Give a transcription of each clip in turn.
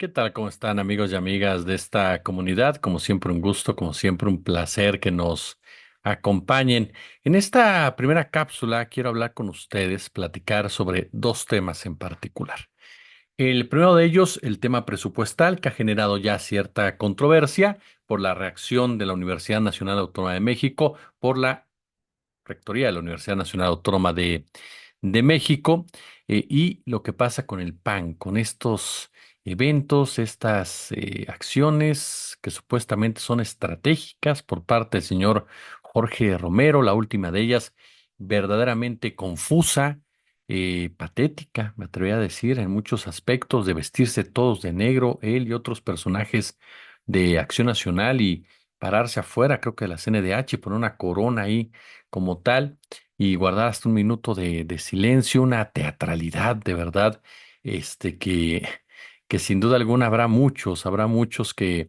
¿Qué tal? ¿Cómo están amigos y amigas de esta comunidad? Como siempre un gusto, como siempre un placer que nos acompañen. En esta primera cápsula quiero hablar con ustedes, platicar sobre dos temas en particular. El primero de ellos, el tema presupuestal, que ha generado ya cierta controversia por la reacción de la Universidad Nacional Autónoma de México, por la Rectoría de la Universidad Nacional Autónoma de México, y lo que pasa con el PAN, con estos eventos, estas acciones que supuestamente son estratégicas por parte del señor Jorge Romero, la última de ellas verdaderamente confusa, patética, me atrevería a decir, en muchos aspectos, de vestirse todos de negro, él y otros personajes de Acción Nacional y pararse afuera, creo que de la CNDH, y poner una corona ahí como tal y guardar hasta un minuto de silencio, una teatralidad de verdad, que sin duda alguna habrá muchos que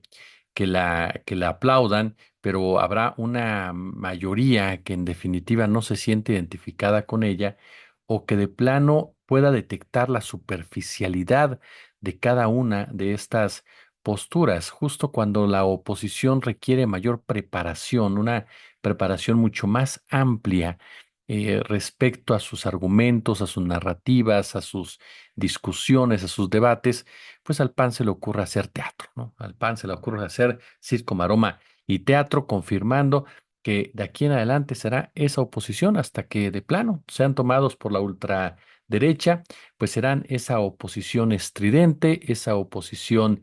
la aplaudan, pero habrá una mayoría que en definitiva no se siente identificada con ella o que de plano pueda detectar la superficialidad de cada una de estas posturas, justo cuando la oposición requiere mayor preparación, una preparación mucho más amplia respecto a sus argumentos, a sus narrativas, a sus discusiones, a sus debates, pues al PAN se le ocurre hacer teatro, ¿no? Al PAN se le ocurre hacer circo, maroma y teatro, confirmando que de aquí en adelante será esa oposición hasta que de plano sean tomados por la ultraderecha, pues serán esa oposición estridente, esa oposición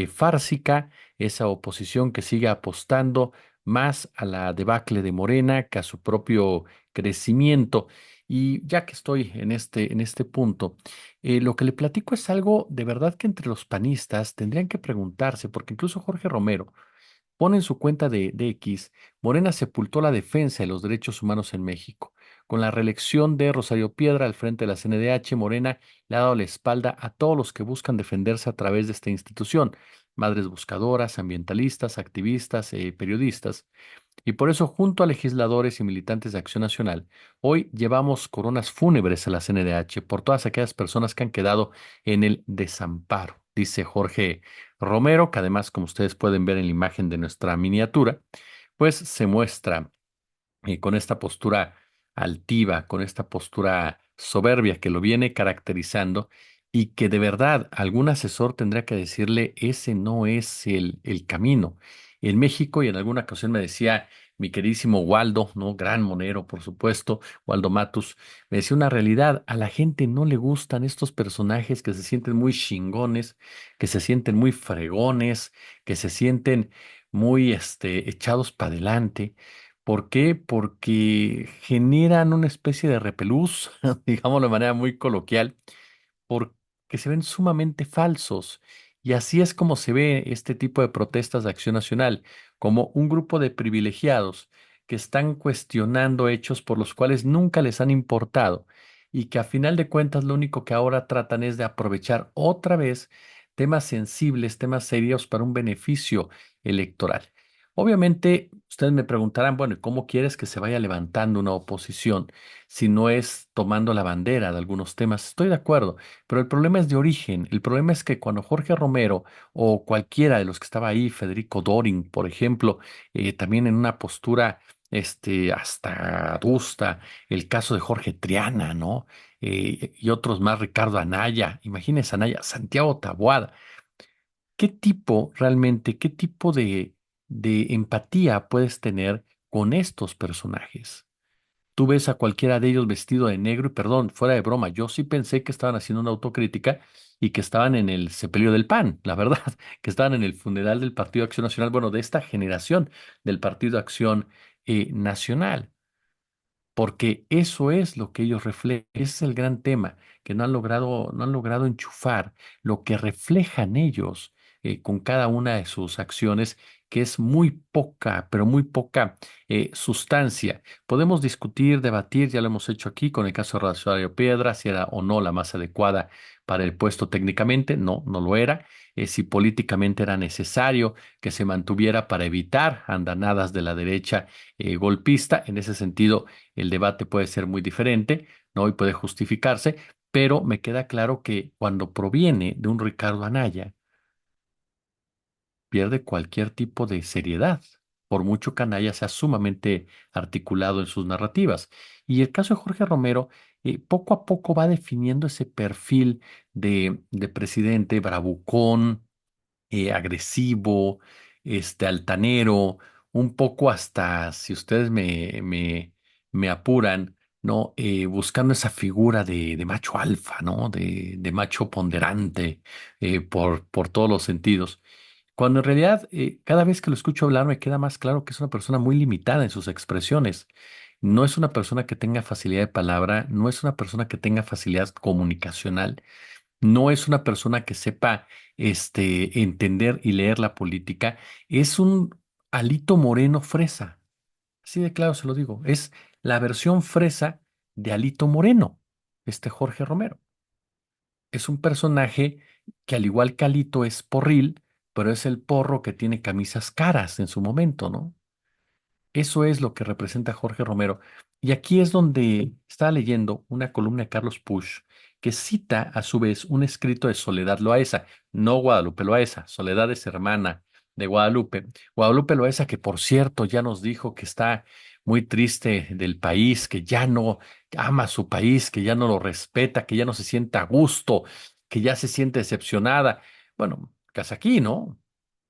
fársica, esa oposición que siga apostando más a la debacle de Morena que a su propio crecimiento. Y ya que estoy en este punto, lo que le platico es algo de verdad que entre los panistas tendrían que preguntarse, porque incluso Jorge Romero pone en su cuenta de X, Morena sepultó la defensa de los derechos humanos en México. Con la reelección de Rosario Piedra al frente de la CNDH, Morena le ha dado la espalda a todos los que buscan defenderse a través de esta institución, madres buscadoras, ambientalistas, activistas, periodistas. Y por eso, junto a legisladores y militantes de Acción Nacional, hoy llevamos coronas fúnebres a la CNDH por todas aquellas personas que han quedado en el desamparo, dice Jorge Romero, que además, como ustedes pueden ver en la imagen de nuestra miniatura, pues se muestra con esta postura altiva, con esta postura soberbia que lo viene caracterizando y que de verdad algún asesor tendría que decirle, ese no es el camino. En México, y en alguna ocasión me decía mi queridísimo Waldo, ¿no? Gran monero, por supuesto, Waldo Matus, me decía una realidad, a la gente no le gustan estos personajes que se sienten muy chingones, que se sienten muy fregones, que se sienten muy echados para adelante. ¿Por qué? Porque generan una especie de repelús, digámoslo de manera muy coloquial, porque se ven sumamente falsos. Y así es como se ve este tipo de protestas de Acción Nacional, como un grupo de privilegiados que están cuestionando hechos por los cuales nunca les han importado y que a final de cuentas lo único que ahora tratan es de aprovechar otra vez temas sensibles, temas serios para un beneficio electoral. Obviamente, ustedes me preguntarán, bueno, ¿y cómo quieres que se vaya levantando una oposición si no es tomando la bandera de algunos temas? Estoy de acuerdo, pero el problema es de origen. El problema es que cuando Jorge Romero o cualquiera de los que estaba ahí, Federico Doring, por ejemplo, también en una postura hasta adusta, el caso de Jorge Triana, ¿no? Y otros más, Ricardo Anaya, imagínense Anaya, Santiago Taboada. ¿Qué tipo realmente, qué tipo de empatía puedes tener con estos personajes? Tú ves a cualquiera de ellos vestido de negro y perdón, fuera de broma, yo sí pensé que estaban haciendo una autocrítica y que estaban en el sepelio del PAN, la verdad, que estaban en el funeral del Partido de Acción Nacional, bueno, de esta generación del Partido de Acción Nacional, porque eso es lo que ellos reflejan, ese es el gran tema, que no han logrado enchufar lo que reflejan ellos con cada una de sus acciones, que es muy poca, pero muy poca sustancia. Podemos discutir, debatir, ya lo hemos hecho aquí con el caso de Rosario Piedra, si era o no la más adecuada para el puesto técnicamente, no, no lo era. Si políticamente era necesario que se mantuviera para evitar andanadas de la derecha golpista, en ese sentido el debate puede ser muy diferente, ¿no? Y puede justificarse, pero me queda claro que cuando proviene de un Ricardo Anaya, pierde cualquier tipo de seriedad, por mucho que Anaya sea sumamente articulado en sus narrativas. Y el caso de Jorge Romero, poco a poco va definiendo ese perfil de presidente bravucón, agresivo, altanero, un poco hasta, si ustedes me apuran, ¿no? Buscando esa figura de macho alfa, ¿no? De macho ponderante, por todos los sentidos. Cuando en realidad, cada vez que lo escucho hablar, me queda más claro que es una persona muy limitada en sus expresiones. No es una persona que tenga facilidad de palabra, no es una persona que tenga facilidad comunicacional, no es una persona que sepa entender y leer la política, es un Alito Moreno fresa. Así de claro se lo digo. Es la versión fresa de Alito Moreno, Jorge Romero. Es un personaje que al igual que Alito es porril, pero es el porro que tiene camisas caras en su momento, ¿no? Eso es lo que representa Jorge Romero. Y aquí es donde estaba leyendo una columna de Carlos Puch que cita a su vez un escrito de Soledad Loaesa, no Guadalupe Loaesa. Soledad es hermana de Guadalupe. Guadalupe Loaesa, que por cierto ya nos dijo que está muy triste del país, que ya no ama a su país, que ya no lo respeta, que ya no se siente a gusto, que ya se siente decepcionada. Bueno, casa aquí, ¿no?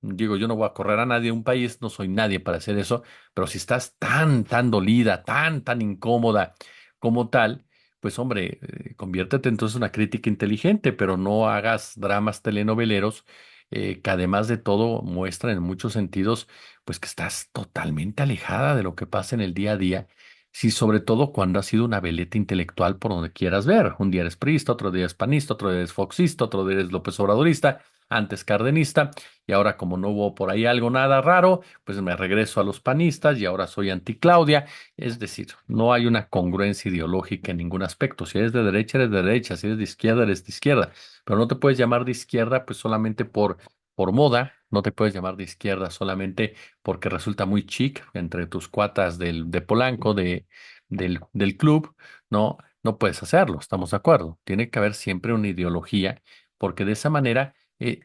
Digo, yo no voy a correr a nadie de un país, no soy nadie para hacer eso, pero si estás tan dolida, tan incómoda como tal, pues hombre, conviértete entonces en una crítica inteligente, pero no hagas dramas telenoveleros que además de todo muestran en muchos sentidos, pues que estás totalmente alejada de lo que pasa en el día a día. Sí, sobre todo cuando has sido una veleta intelectual por donde quieras ver. Un día eres priista, otro día eres panista, otro día eres foxista, otro día eres López Obradorista, antes cardenista. Y ahora como no hubo por ahí algo nada raro, pues me regreso a los panistas y ahora soy anti-Claudia. Es decir, no hay una congruencia ideológica en ningún aspecto. Si eres de derecha, eres de derecha. Si eres de izquierda, eres de izquierda. Pero no te puedes llamar de izquierda pues solamente por moda. No te puedes llamar de izquierda solamente porque resulta muy chic entre tus cuatas de Polanco, del club. No, no puedes hacerlo, estamos de acuerdo. Tiene que haber siempre una ideología porque de esa manera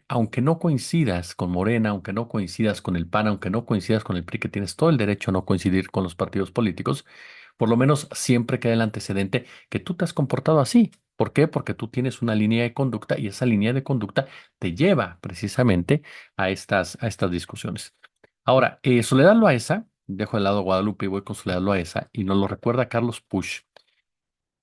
aunque no coincidas con Morena, aunque no coincidas con el PAN, aunque no coincidas con el PRI, que tienes todo el derecho a no coincidir con los partidos políticos, por lo menos siempre queda el antecedente que tú te has comportado así. ¿Por qué? Porque tú tienes una línea de conducta y esa línea de conducta te lleva precisamente a estas discusiones. Ahora, Soledad Loaesa, dejo de lado Guadalupe y voy con Soledad Loaesa, y nos lo recuerda Carlos Puch.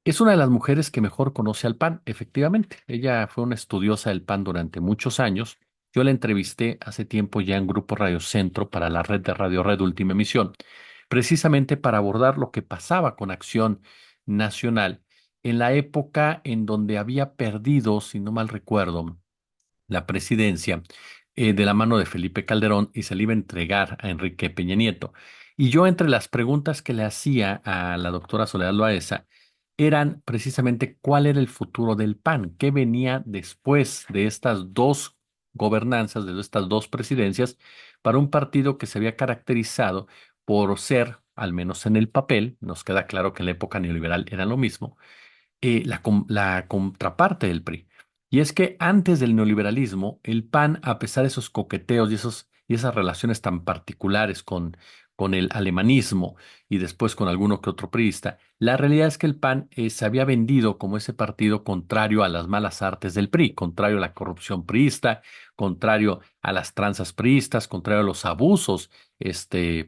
Es una de las mujeres que mejor conoce al PAN, efectivamente. Ella fue una estudiosa del PAN durante muchos años. Yo la entrevisté hace tiempo ya en Grupo Radio Centro para la red de Radio Red Última Emisión, precisamente para abordar lo que pasaba con Acción Nacional en la época en donde había perdido, si no mal recuerdo, la presidencia de la mano de Felipe Calderón y se le iba a entregar a Enrique Peña Nieto. Y yo entre las preguntas que le hacía a la doctora Soledad Loaesa eran precisamente cuál era el futuro del PAN, qué venía después de estas dos gobernanzas, de estas dos presidencias, para un partido que se había caracterizado por ser, al menos en el papel, nos queda claro que en la época neoliberal era lo mismo, la contraparte del PRI. Y es que antes del neoliberalismo, el PAN, a pesar de esos coqueteos y esas relaciones tan particulares con el alemanismo y después con alguno que otro priista, la realidad es que el PAN se había vendido como ese partido contrario a las malas artes del PRI, contrario a la corrupción priista, contrario a las tranzas priistas, contrario a los abusos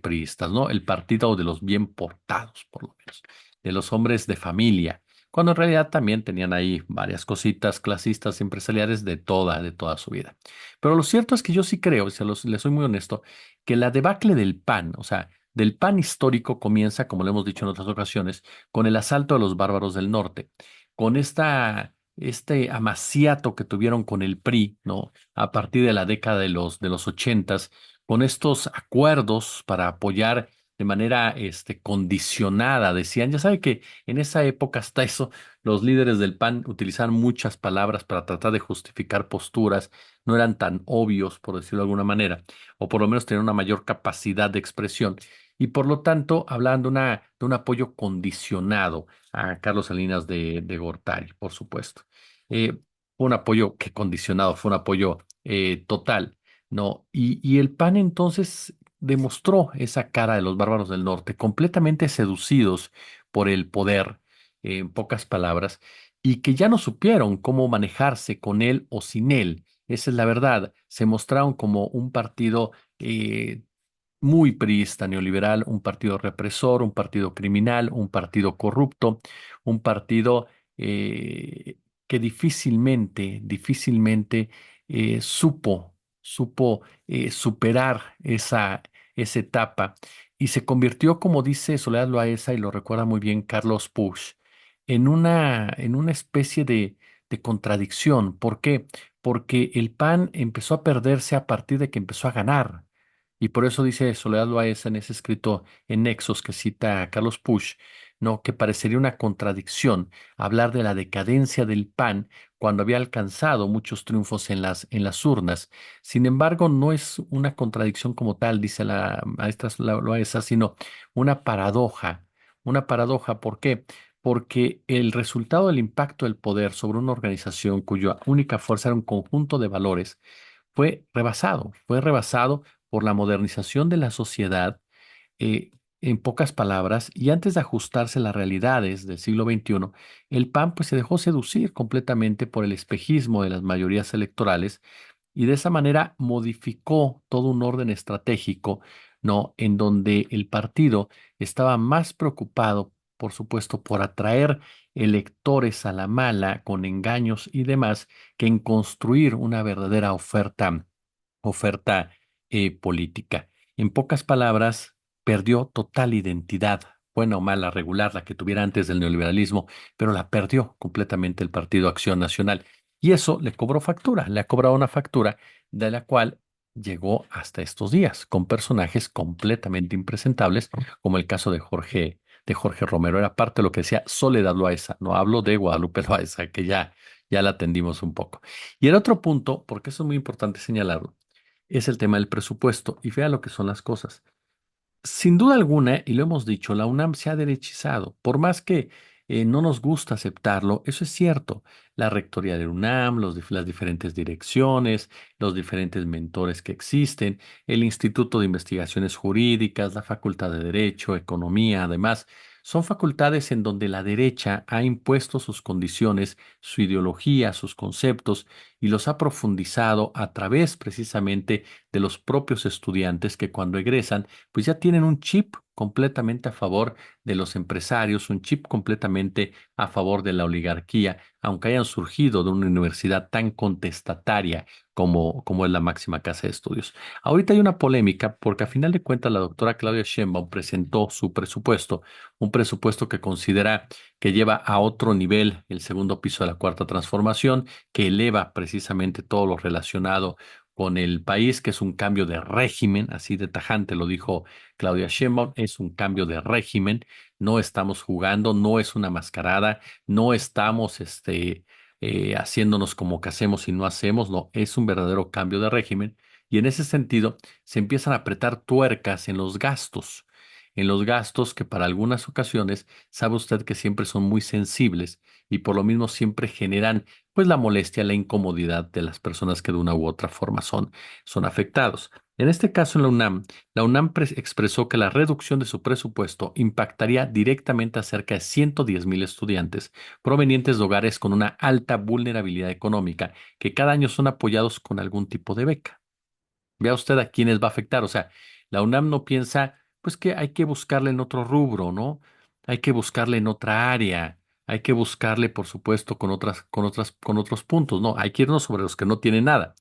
priistas, ¿no? El partido de los bien portados, por lo menos, de los hombres de familia cuando en realidad también tenían ahí varias cositas clasistas y empresariales de toda su vida. Pero lo cierto es que yo sí creo, y les soy muy honesto, que la debacle del PAN, o sea, del PAN histórico comienza, como lo hemos dicho en otras ocasiones, con el asalto de los bárbaros del norte, con este amaciato que tuvieron con el PRI, ¿no? A partir de la década de los ochentas, con estos acuerdos para apoyar de manera condicionada. Decían, ya sabe que en esa época hasta eso, los líderes del PAN utilizaban muchas palabras para tratar de justificar posturas, no eran tan obvios, por decirlo de alguna manera, o por lo menos tenían una mayor capacidad de expresión. Y por lo tanto, hablaban de un apoyo condicionado a Carlos Salinas de Gortari, por supuesto. Fue un apoyo que condicionado, fue un apoyo total. ¿no? Y el PAN entonces demostró esa cara de los bárbaros del norte, completamente seducidos por el poder, en pocas palabras, y que ya no supieron cómo manejarse con él o sin él. Esa es la verdad. Se mostraron como un partido muy priista neoliberal, un partido represor, un partido criminal, un partido corrupto, un partido eh, que difícilmente supo superar esa etapa y se convirtió, como dice Soledad Loaesa, y lo recuerda muy bien Carlos Puig, en una especie de contradicción. ¿Por qué? Porque el PAN empezó a perderse a partir de que empezó a ganar. Y por eso dice Soledad Loaesa en ese escrito en Nexos que cita a Carlos Puig, ¿no? Que parecería una contradicción hablar de la decadencia del PAN cuando había alcanzado muchos triunfos en las urnas. Sin embargo, no es una contradicción como tal, dice la maestra Loaesa, sino una paradoja. Una paradoja, ¿por qué? Porque el resultado del impacto del poder sobre una organización cuya única fuerza era un conjunto de valores fue rebasado por la modernización de la sociedad, eh, en pocas palabras, y antes de ajustarse a las realidades del siglo XXI, el PAN pues se dejó seducir completamente por el espejismo de las mayorías electorales y de esa manera modificó todo un orden estratégico, ¿no? En donde el partido estaba más preocupado, por supuesto, por atraer electores a la mala con engaños y demás, que en construir una verdadera oferta política. En pocas palabras, perdió total identidad, buena o mala, regular, la que tuviera antes del neoliberalismo, pero la perdió completamente el Partido Acción Nacional. Y eso le cobró factura, le ha cobrado una factura de la cual llegó hasta estos días, con personajes completamente impresentables, como el caso de Jorge Romero. Era parte de lo que decía Soledad Loaesa. No hablo de Guadalupe Loaesa, que ya la atendimos un poco. Y el otro punto, porque eso es muy importante señalarlo, es el tema del presupuesto. Y vea lo que son las cosas. Sin duda alguna, y lo hemos dicho, la UNAM se ha derechizado. Por más que no nos gusta aceptarlo, eso es cierto. La rectoría de UNAM, las diferentes direcciones, los diferentes mentores que existen, el Instituto de Investigaciones Jurídicas, la Facultad de Derecho, Economía, además, son facultades en donde la derecha ha impuesto sus condiciones, su ideología, sus conceptos, y los ha profundizado a través precisamente de los propios estudiantes que cuando egresan pues ya tienen un chip completamente a favor de los empresarios, un chip completamente a favor de la oligarquía, aunque hayan surgido de una universidad tan contestataria como es la máxima casa de estudios. Ahorita hay una polémica porque a final de cuentas la doctora Claudia Sheinbaum presentó su presupuesto, un presupuesto que considera que lleva a otro nivel el segundo piso de la cuarta transformación, que eleva precisamente todo lo relacionado con el país, que es un cambio de régimen, así de tajante lo dijo Claudia Sheinbaum, es un cambio de régimen, no estamos jugando, no es una mascarada, no estamos haciéndonos como que hacemos y no hacemos, no, es un verdadero cambio de régimen y en ese sentido se empiezan a apretar tuercas en los gastos que para algunas ocasiones sabe usted que siempre son muy sensibles y por lo mismo siempre generan pues la molestia, la incomodidad de las personas que de una u otra forma son afectados. En este caso, en la UNAM expresó que la reducción de su presupuesto impactaría directamente a cerca de 110,000 estudiantes provenientes de hogares con una alta vulnerabilidad económica que cada año son apoyados con algún tipo de beca. Vea usted a quiénes va a afectar. O sea, la UNAM no piensa, pues que hay que buscarle en otro rubro, ¿no? Hay que buscarle en otra área. Hay que buscarle, por supuesto, con otros puntos. No, hay que irnos sobre los que no tienen nada.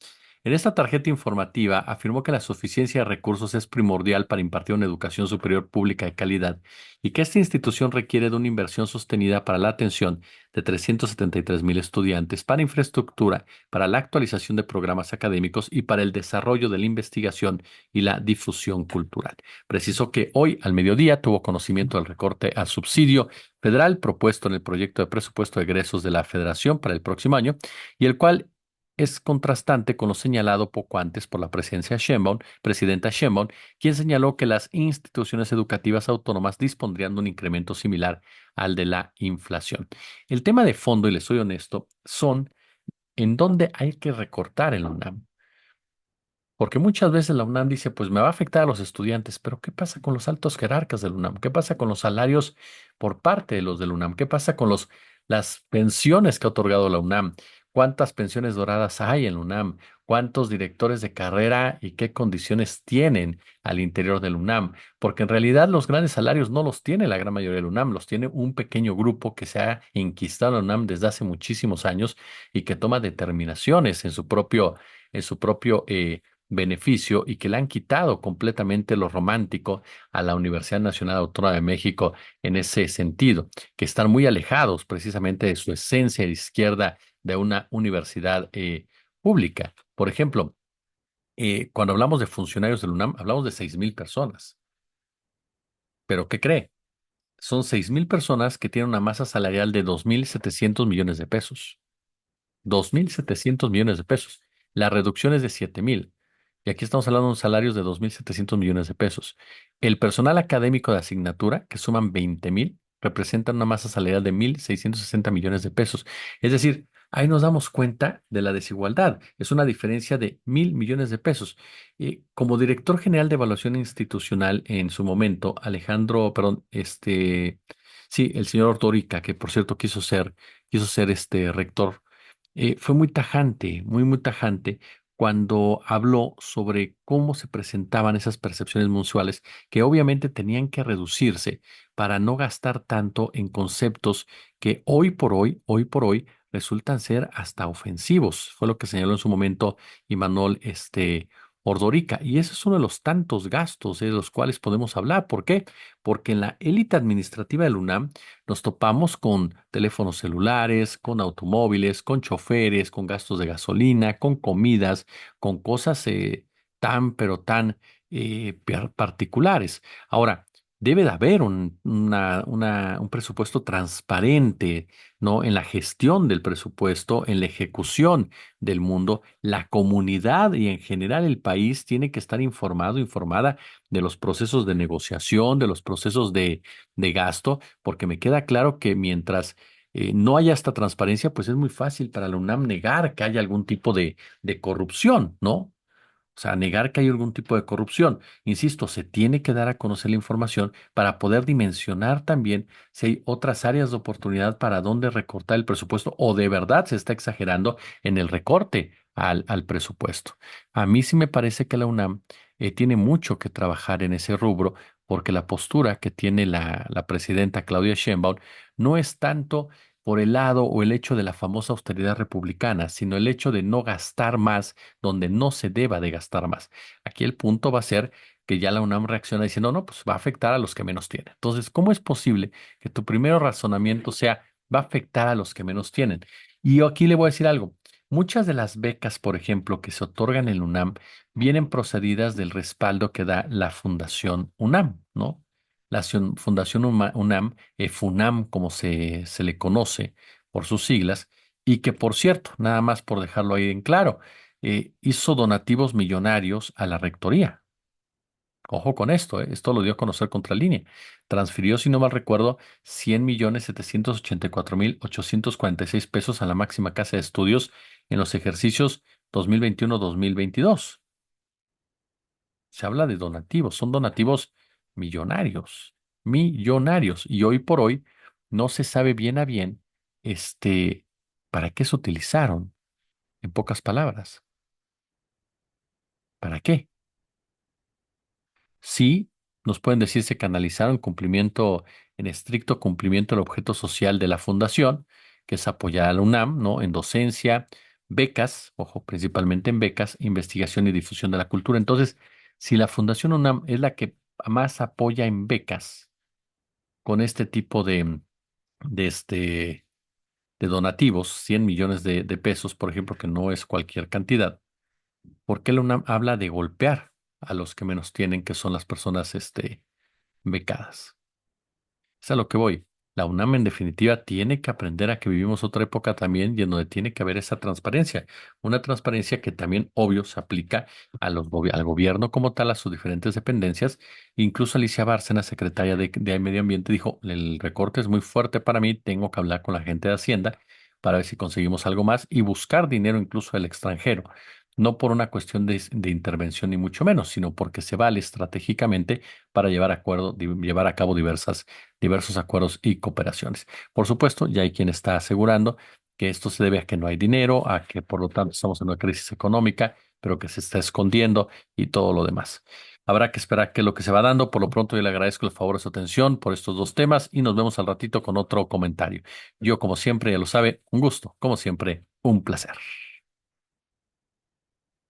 En esta tarjeta informativa afirmó que la suficiencia de recursos es primordial para impartir una educación superior pública de calidad y que esta institución requiere de una inversión sostenida para la atención de 373,000 estudiantes, para infraestructura, para la actualización de programas académicos y para el desarrollo de la investigación y la difusión cultural. Preciso que hoy al mediodía tuvo conocimiento del recorte al subsidio federal propuesto en el proyecto de presupuesto de egresos de la Federación para el próximo año y el cual es contrastante con lo señalado poco antes por la presidenta Sheinbaum, quien señaló que las instituciones educativas autónomas dispondrían de un incremento similar al de la inflación. El tema de fondo, y les soy honesto, son en dónde hay que recortar en la UNAM. Porque muchas veces la UNAM dice, pues me va a afectar a los estudiantes, pero ¿qué pasa con los altos jerarcas del UNAM? ¿Qué pasa con los salarios por parte de los del UNAM? ¿Qué pasa con las pensiones que ha otorgado la UNAM? ¿Cuántas pensiones doradas hay en la UNAM? ¿Cuántos directores de carrera y qué condiciones tienen al interior del UNAM? Porque en realidad los grandes salarios no los tiene la gran mayoría del UNAM, los tiene un pequeño grupo que se ha enquistado en la UNAM desde hace muchísimos años y que toma determinaciones en su propio beneficio y que le han quitado completamente lo romántico a la Universidad Nacional Autónoma de México en ese sentido, que están muy alejados precisamente de su esencia de izquierda de una universidad pública. Por ejemplo, cuando hablamos de funcionarios del UNAM, hablamos de 6,000 personas. ¿Pero qué cree? Son 6,000 personas que tienen una masa salarial de 2,700 millones de pesos. 2,700 millones de pesos. La reducción es de 7,000. Y aquí estamos hablando de unos salarios de 2,700 millones de pesos. El personal académico de asignatura, que suman 20,000, representan una masa salarial de 1,660 millones de pesos. Es decir, ahí nos damos cuenta de la desigualdad. Es una diferencia de 1,000 millones de pesos. Como director general de evaluación institucional en su momento, Alejandro, perdón, sí, el señor Ordorica, que por cierto quiso ser este rector, fue muy tajante, muy, muy tajante cuando habló sobre cómo se presentaban esas percepciones mensuales que obviamente tenían que reducirse para no gastar tanto en conceptos que hoy por hoy, resultan ser hasta ofensivos. Fue lo que señaló en su momento Imanol Ordorica. Y ese es uno de los tantos gastos de los cuales podemos hablar. ¿Por qué? Porque en la élite administrativa del UNAM nos topamos con teléfonos celulares, con automóviles, con choferes, con gastos de gasolina, con comidas, con cosas pero tan particulares. Ahora, debe de haber un presupuesto transparente, ¿no? En la gestión del presupuesto, en la ejecución del mundo. La comunidad y en general el país tiene que estar informada de los procesos de negociación, de los procesos de gasto porque me queda claro que mientras no haya esta transparencia, pues es muy fácil para la UNAM negar que haya algún tipo de corrupción, ¿no? O sea, negar que hay algún tipo de corrupción. Insisto, se tiene que dar a conocer la información para poder dimensionar también si hay otras áreas de oportunidad para dónde recortar el presupuesto o de verdad se está exagerando en el recorte al presupuesto. A mí sí me parece que la UNAM tiene mucho que trabajar en ese rubro porque la postura que tiene la presidenta Claudia Sheinbaum no es tanto por el lado o el hecho de la famosa austeridad republicana, sino el hecho de no gastar más donde no se deba de gastar más. Aquí el punto va a ser que ya la UNAM reacciona diciendo, no, pues va a afectar a los que menos tienen. Entonces, ¿cómo es posible que tu primer razonamiento sea, va a afectar a los que menos tienen? Y yo aquí le voy a decir algo. Muchas de las becas, por ejemplo, que se otorgan en UNAM, vienen procedidas del respaldo que da la Fundación UNAM, ¿no? La Fundación UNAM, FUNAM, como se le conoce por sus siglas, y que, por cierto, nada más por dejarlo ahí en claro, hizo donativos millonarios a la rectoría. Ojo con esto, esto lo dio a conocer Contralínea. Transfirió, si no mal recuerdo, 100,784,846 pesos a la máxima casa de estudios en los ejercicios 2021-2022. Se habla de donativos, son donativos millonarios, millonarios. Y hoy por hoy no se sabe bien a bien, para qué se utilizaron, en pocas palabras. ¿Para qué? Sí, nos pueden decir se canalizaron en estricto cumplimiento del objeto social de la fundación, que es apoyar a la UNAM, ¿no? En docencia, becas, ojo, principalmente en becas, investigación y difusión de la cultura. Entonces, si la Fundación UNAM es la que más apoya en becas con este tipo de, este, de donativos, 100 millones de pesos, por ejemplo, que no es cualquier cantidad, ¿por qué la UNAM habla de golpear a los que menos tienen, que son las personas, becadas? Es a lo que voy. La UNAM en definitiva tiene que aprender a que vivimos otra época también y en donde tiene que haber esa transparencia. Una transparencia que también, obvio, se aplica al gobierno como tal, a sus diferentes dependencias. Incluso Alicia Bárcena, secretaria de Medio Ambiente, dijo, el recorte es muy fuerte para mí, tengo que hablar con la gente de Hacienda para ver si conseguimos algo más y buscar dinero incluso del extranjero. no por una cuestión de intervención ni mucho menos, sino porque se vale estratégicamente para llevar a cabo diversos acuerdos y cooperaciones. Por supuesto, ya hay quien está asegurando que esto se debe a que no hay dinero, a que por lo tanto estamos en una crisis económica, pero que se está escondiendo y todo lo demás. Habrá que esperar qué es lo que se va dando. Por lo pronto, yo le agradezco el favor de su atención por estos dos temas y nos vemos al ratito con otro comentario. Yo, como siempre, ya lo sabe, un gusto, como siempre, un placer.